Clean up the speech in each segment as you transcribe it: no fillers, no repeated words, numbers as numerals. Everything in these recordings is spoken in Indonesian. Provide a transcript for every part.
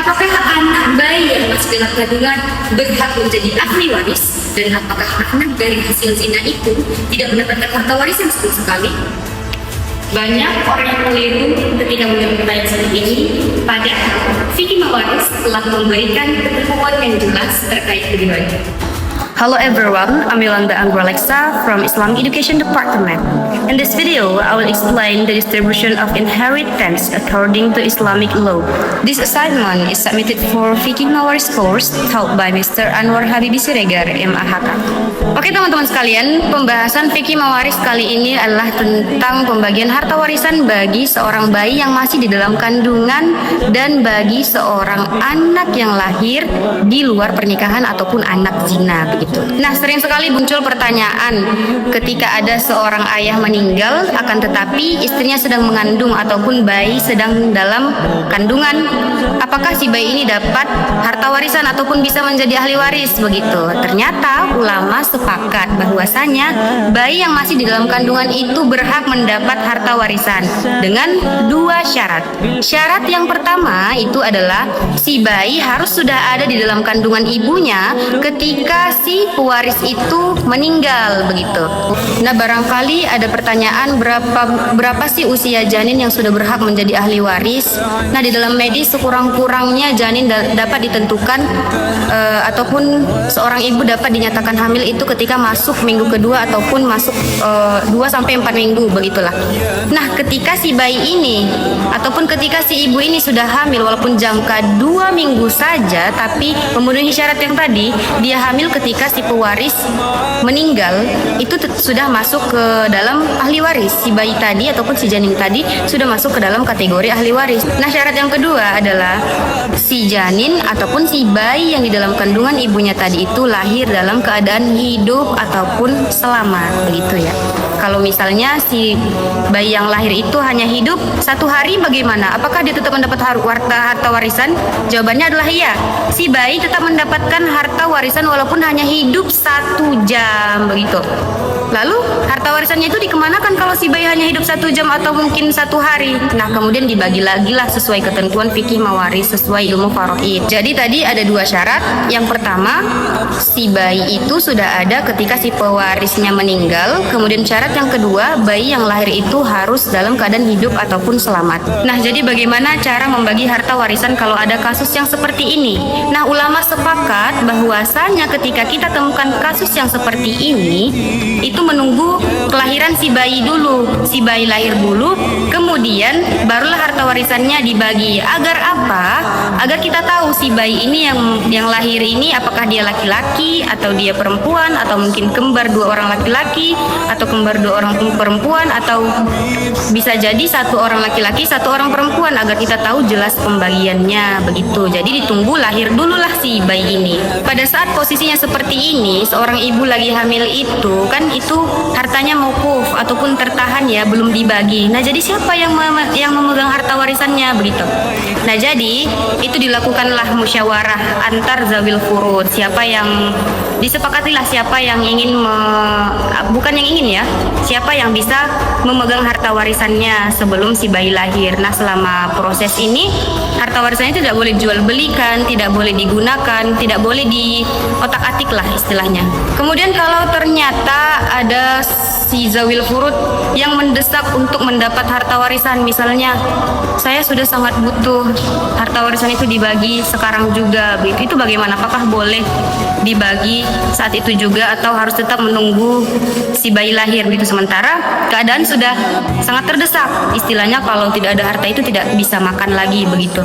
Apakah anak bayi yang masih dalam kandungan berhak menjadi ahli waris? Dan apakah anak dari hasil zina itu tidak mendapatkan harta warisan sama sekali? Banyak orang yang keliru ketika menjawab pertanyaan seperti ini, padahal fikih mawaris telah memberikan ketentuan yang jelas terkait keduanya. Hello everyone, I'm Yolanda Anggralexa from Islamic Education Department. In this video, I will explain the distribution of inheritance according to Islamic law. This assignment is submitted for Fiqh Mawaris course taught by Mr. Anwar Habibi Siregar, MAHK. Oke teman-teman sekalian, pembahasan Fiqh Mawaris kali ini adalah tentang pembagian harta warisan bagi seorang bayi yang masih di dalam kandungan dan bagi seorang anak yang lahir di luar pernikahan ataupun anak zina begitu. Nah, sering sekali muncul pertanyaan ketika ada seorang ayah meninggal, akan tetapi istrinya sedang mengandung ataupun bayi sedang dalam kandungan, apakah si bayi ini dapat harta warisan ataupun bisa menjadi ahli waris begitu. Ternyata ulama sepakat bahwasanya bayi yang masih di dalam kandungan itu berhak mendapat harta warisan dengan dua syarat. Syarat yang pertama itu adalah si bayi harus sudah ada di dalam kandungan ibunya ketika si pewaris itu meninggal begitu. Nah, barangkali ada pertanyaan berapa sih usia janin yang sudah berhak menjadi ahli waris? Nah, di dalam medis sekurang-kurangnya janin dapat ditentukan ataupun seorang ibu dapat dinyatakan hamil itu ketika masuk minggu kedua ataupun masuk 2 sampai 4 minggu begitulah. Nah, ketika si bayi ini ataupun ketika si ibu ini sudah hamil walaupun jangka 2 minggu saja tapi memenuhi syarat yang tadi, dia hamil ketika si pewaris meninggal, itu sudah masuk ke dalam ahli waris. Si bayi tadi ataupun si janin tadi sudah masuk ke dalam kategori ahli waris. Nah, syarat yang kedua adalah si janin ataupun si bayi yang di dalam kandungan ibunya tadi itu lahir dalam keadaan hidup ataupun selamat begitu ya. Kalau misalnya si bayi yang lahir itu hanya hidup 1 hari, bagaimana? Apakah dia tetap mendapat harta warisan? Jawabannya adalah iya. Si bayi tetap mendapatkan harta warisan walaupun hanya hidup 1 jam begitu. Lalu harta warisannya itu dikemanakan kalau si bayi hanya hidup 1 jam atau mungkin 1 hari? Nah, kemudian dibagi lagi lah sesuai ketentuan fikih mawaris, sesuai ilmu faraid. Jadi tadi ada 2 syarat. Yang pertama, si bayi itu sudah ada ketika si pewarisnya meninggal. Kemudian syarat yang kedua, bayi yang lahir itu harus dalam keadaan hidup ataupun selamat. Nah, jadi bagaimana cara membagi harta warisan kalau ada kasus yang seperti ini? Nah, ulama sepakat bahwasanya ketika kita temukan kasus yang seperti ini, itu menunggu kelahiran si bayi dulu. Si bayi lahir dulu, kemudian barulah harta warisannya dibagi. Agar apa? Agar kita tahu si bayi ini yang lahir ini apakah dia laki-laki atau dia perempuan, atau mungkin kembar 2 orang laki-laki atau kembar 2 orang perempuan, atau bisa jadi 1 orang laki-laki 1 orang perempuan, agar kita tahu jelas pembagiannya begitu. Jadi ditunggu lahir dululah si bayi ini. Pada saat posisinya seperti ini, seorang ibu lagi hamil itu kan itu hartanya mauquf ataupun tertahan ya, belum dibagi. Nah, jadi siapa yang memegang harta warisannya begitu. Nah, jadi itu dilakukanlah musyawarah antar zawil furud. Siapa yang disepakatilah siapa yang ingin bukan yang ingin ya, siapa yang bisa memegang harta warisannya sebelum si bayi lahir. Nah, selama proses ini harta warisannya tidak boleh jual belikan, tidak boleh digunakan, tidak boleh di otak-atik lah istilahnya. Kemudian kalau ternyata ada si zawil furud yang mendesak untuk mendapat harta warisan, misalnya saya sudah sangat butuh harta warisan itu dibagi sekarang juga, itu bagaimana? Apakah boleh dibagi saat itu juga atau harus tetap menunggu si bayi lahir gitu, sementara keadaan sudah sangat terdesak istilahnya, kalau tidak ada harta itu tidak bisa makan lagi begitu.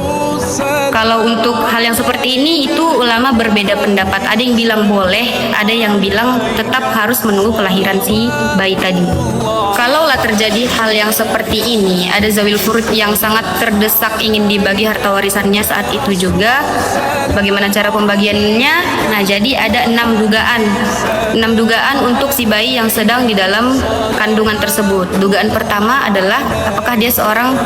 Kalau untuk hal yang seperti ini itu ulama berbeda pendapat. Ada yang bilang boleh, ada yang bilang tetap harus menunggu kelahiran si bayi tadi. Kalaulah terjadi hal yang seperti ini, ada zawil furud yang sangat terdesak ingin dibagi harta warisannya saat itu juga, bagaimana cara pembagiannya? Nah, jadi ada 6 dugaan. 6 dugaan untuk si bayi yang sedang di dalam kandungan tersebut. Dugaan pertama adalah apakah dia seorang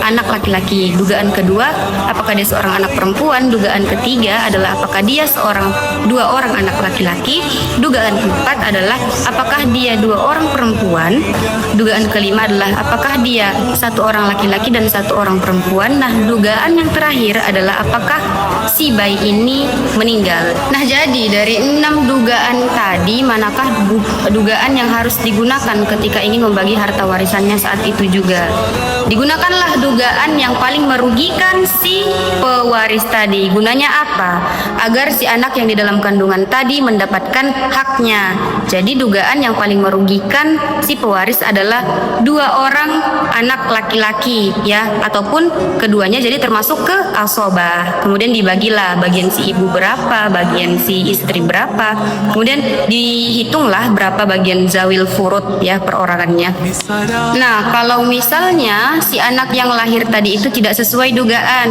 anak laki-laki. Dugaan kedua, apakah dia seorang anak perempuan. Dugaan ketiga adalah apakah dia 2 orang anak laki-laki. Dugaan keempat adalah apakah dia 2 orang perempuan Dugaan kelima adalah apakah dia satu orang laki-laki dan satu orang perempuan. Nah, dugaan yang terakhir adalah apakah si bayi ini meninggal. Nah, jadi dari 6 dugaan tadi, manakah dugaan yang harus digunakan ketika ingin membagi harta warisannya saat itu juga? Digunakanlah dugaan yang paling merugikan si pewaris tadi. Gunanya apa? Agar si anak yang di dalam kandungan tadi mendapatkan haknya. Jadi dugaan yang paling merugikan si pewaris adalah 2 orang anak laki-laki ya, ataupun keduanya jadi termasuk ke asobah. Kemudian dibagilah bagian si ibu berapa, bagian si istri berapa. Kemudian dihitunglah berapa bagian zawil furud ya perorangannya. Nah, kalau misalnya si anak yang lahir tadi itu tidak sesuai dugaan.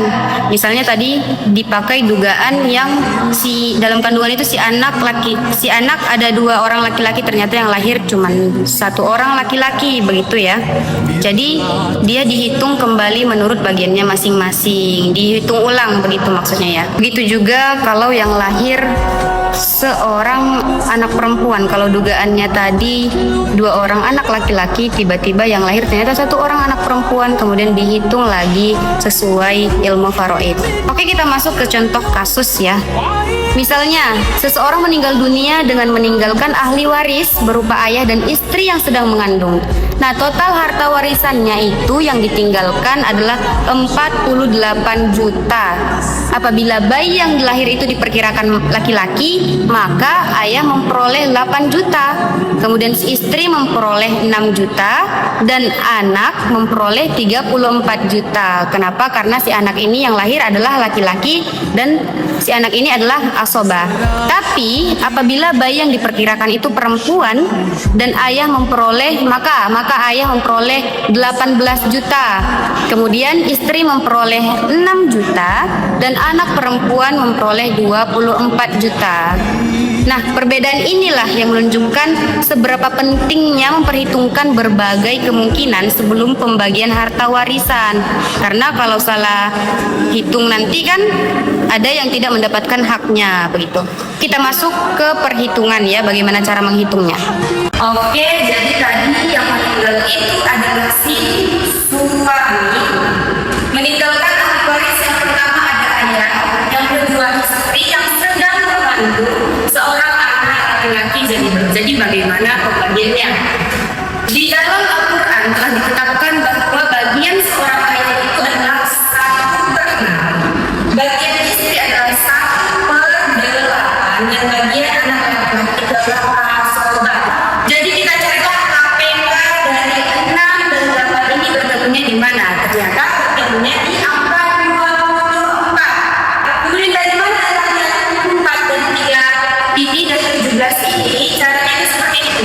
Misalnya tadi dipakai dugaan yang si dalam kandungan itu si anak ada 2 orang laki-laki, ternyata yang lahir cuman 1 orang laki-laki, begitu ya. Jadi dia dihitung kembali menurut bagiannya masing-masing, dihitung ulang begitu maksudnya ya. Begitu juga kalau yang lahir seorang anak perempuan, kalau dugaannya tadi 2 orang anak laki-laki, tiba-tiba yang lahir ternyata 1 orang anak perempuan, kemudian dihitung lagi sesuai ilmu faraid. Oke, kita masuk ke contoh kasus ya. Misalnya, seseorang meninggal dunia dengan meninggalkan ahli waris berupa ayah dan istri yang sedang mengandung. Nah, total harta warisannya itu yang ditinggalkan adalah 48 juta. Apabila bayi yang lahir itu diperkirakan laki-laki, maka ayah memperoleh 8 juta. Kemudian si istri memperoleh 6 juta dan anak memperoleh 34 juta. Kenapa? Karena si anak ini yang lahir adalah laki-laki dan si anak ini adalah asobah. Tapi apabila bayi yang diperkirakan itu perempuan dan ayah memperoleh maka ayah memperoleh 18 juta. Kemudian istri memperoleh 6 juta dan anak perempuan memperoleh 24 juta. Nah, perbedaan inilah yang menunjukkan seberapa pentingnya memperhitungkan berbagai kemungkinan sebelum pembagian harta warisan. Karena kalau salah hitung nanti kan ada yang tidak mendapatkan haknya, begitu. Kita masuk ke perhitungan ya, bagaimana cara menghitungnya. Oke, jadi tadi yang meninggal itu adalah si suami. Meninggalkan ahli waris yang pertama ada ayah, yang kedua istri yang sedang mengandung seorang anak laki-laki. Jadi bagaimana pembagiannya? Di dalam Al-Quran telah ditetapkan bahwa bagian seorang ayah itu adalah 1/6, bagian istri adalah 1/8, dan bagian anak laki-laki adalah asobah. Jadi kita carilah KPK dari 6 dan 8 ini bertemunya di mana? Ternyata bertemunya di angka 24. Kemudian dari mana angka 4 dan 3 ini dan 17 ini? Caranya seperti itu.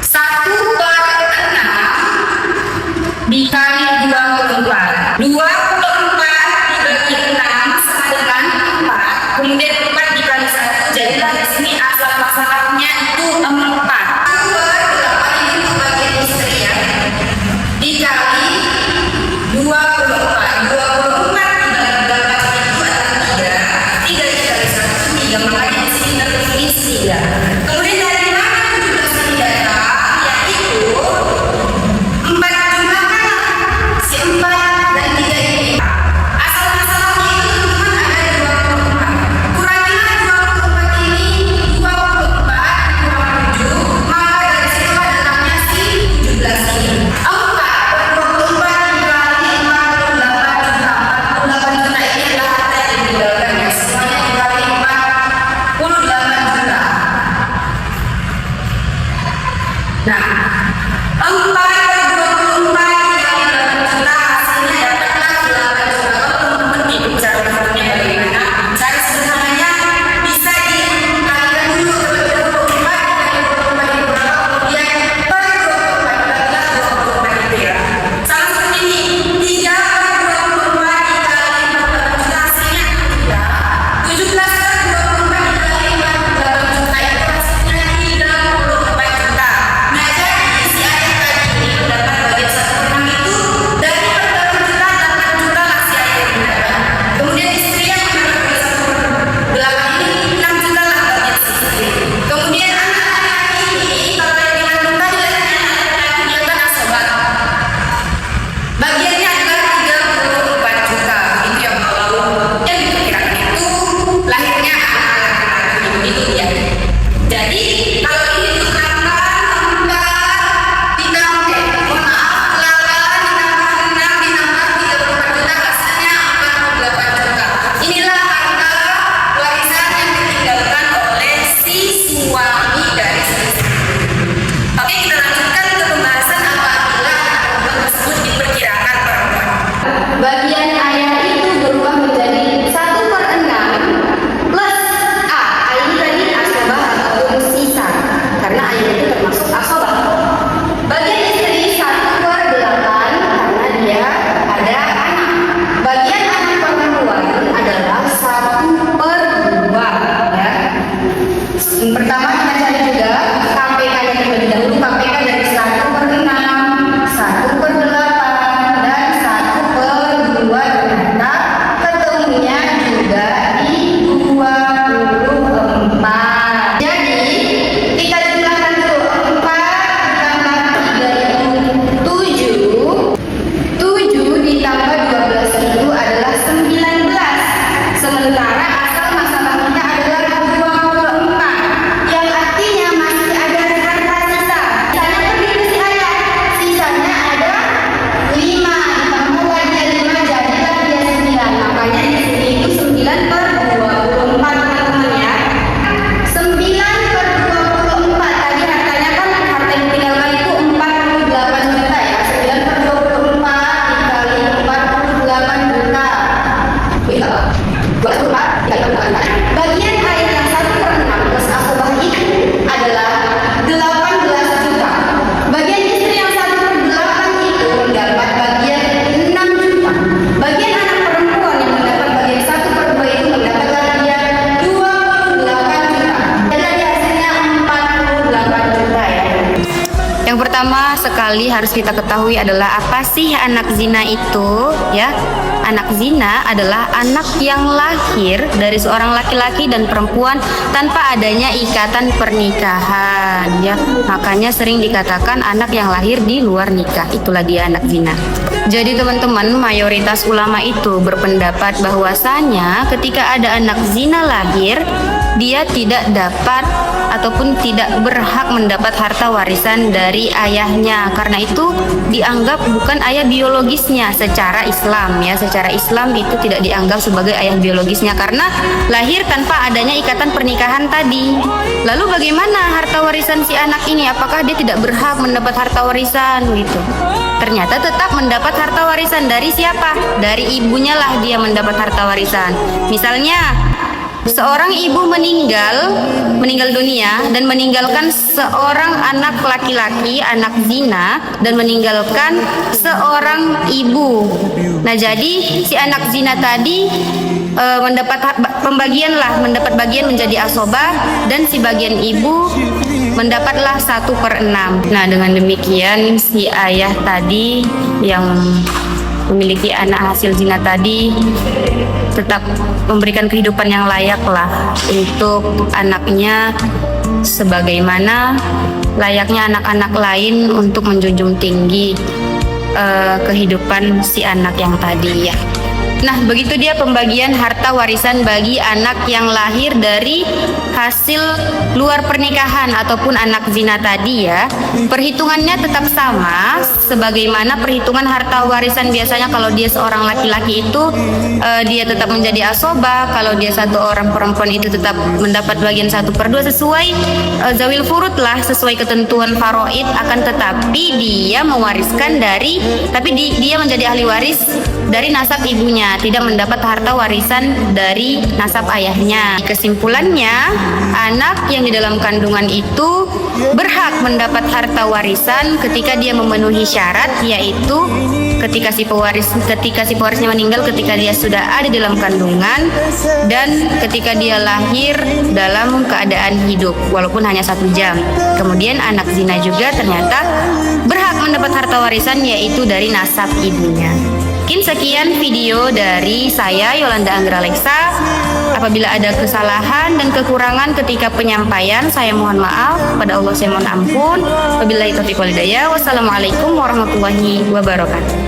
1/6 dikali 24. 24 dibagi 6 sama dengan 4. Kemudian 4 dikali 1. Jadilah di sini asal masalahnya itu 4. 8 ini untuk bagian istri ya. Dikali 24. 24 dibagi 8 itu adalah 3. 3 dikali 1 3. Makanya di sini tertulis 3. Kemudian dari mana 17 ini datang? Yaitu 4 jumlahkan si 4 dan 3 ini. kali harus kita ketahui adalah apa sih anak zina itu, ya? Anak zina adalah anak yang lahir dari seorang laki-laki dan perempuan tanpa adanya ikatan pernikahan, ya. Makanya sering dikatakan anak yang lahir di luar nikah, itulah dia anak zina. Jadi teman-teman, mayoritas ulama itu berpendapat bahwasanya ketika ada anak zina lahir, dia tidak dapat ataupun tidak berhak mendapat harta warisan dari ayahnya, karena itu dianggap bukan ayah biologisnya secara Islam, ya. Secara Islam itu tidak dianggap sebagai ayah biologisnya karena lahir tanpa adanya ikatan pernikahan tadi. Lalu bagaimana harta warisan si anak ini? Apakah dia tidak berhak mendapat harta warisan gitu? Ternyata tetap mendapat harta warisan. Dari siapa? Dari ibunya lah dia mendapat harta warisan. Misalnya seorang ibu meninggal dunia dan meninggalkan seorang anak laki-laki, anak zina, dan meninggalkan seorang ibu. Nah, jadi si anak zina tadi mendapat bagian menjadi asobah, dan si bagian ibu mendapatlah 1/6. Nah, dengan demikian si ayah tadi yang memiliki anak hasil zina tadi tetap memberikan kehidupan yang layak lah untuk anaknya, sebagaimana layaknya anak-anak lain untuk menjunjung tinggi kehidupan si anak yang tadi, ya. Nah, begitu dia pembagian harta warisan bagi anak yang lahir dari hasil luar pernikahan ataupun anak zina tadi, ya. Perhitungannya tetap sama sebagaimana perhitungan harta warisan biasanya. Kalau dia seorang laki-laki itu dia tetap menjadi asobah, kalau dia satu orang perempuan itu tetap mendapat bagian 1/2 sesuai zawil furud lah, sesuai ketentuan faraid. Akan tetapi dia mewariskan dia menjadi ahli waris dari nasab ibunya, tidak mendapat harta warisan dari nasab ayahnya. Kesimpulannya, anak yang di dalam kandungan itu berhak mendapat harta warisan ketika dia memenuhi syarat, yaitu ketika si pewarisnya meninggal ketika dia sudah ada di dalam kandungan, dan ketika dia lahir dalam keadaan hidup walaupun hanya 1 jam. Kemudian anak zina juga ternyata berhak mendapat harta warisan, yaitu dari nasab ibunya. Mungkin sekian video dari saya, Yolanda Anggralexa. Apabila ada kesalahan dan kekurangan ketika penyampaian, saya mohon maaf. Pada Allah saya mohon ampun. Wabillahi taufiq wal hidayah. Wassalamualaikum warahmatullahi wabarakatuh.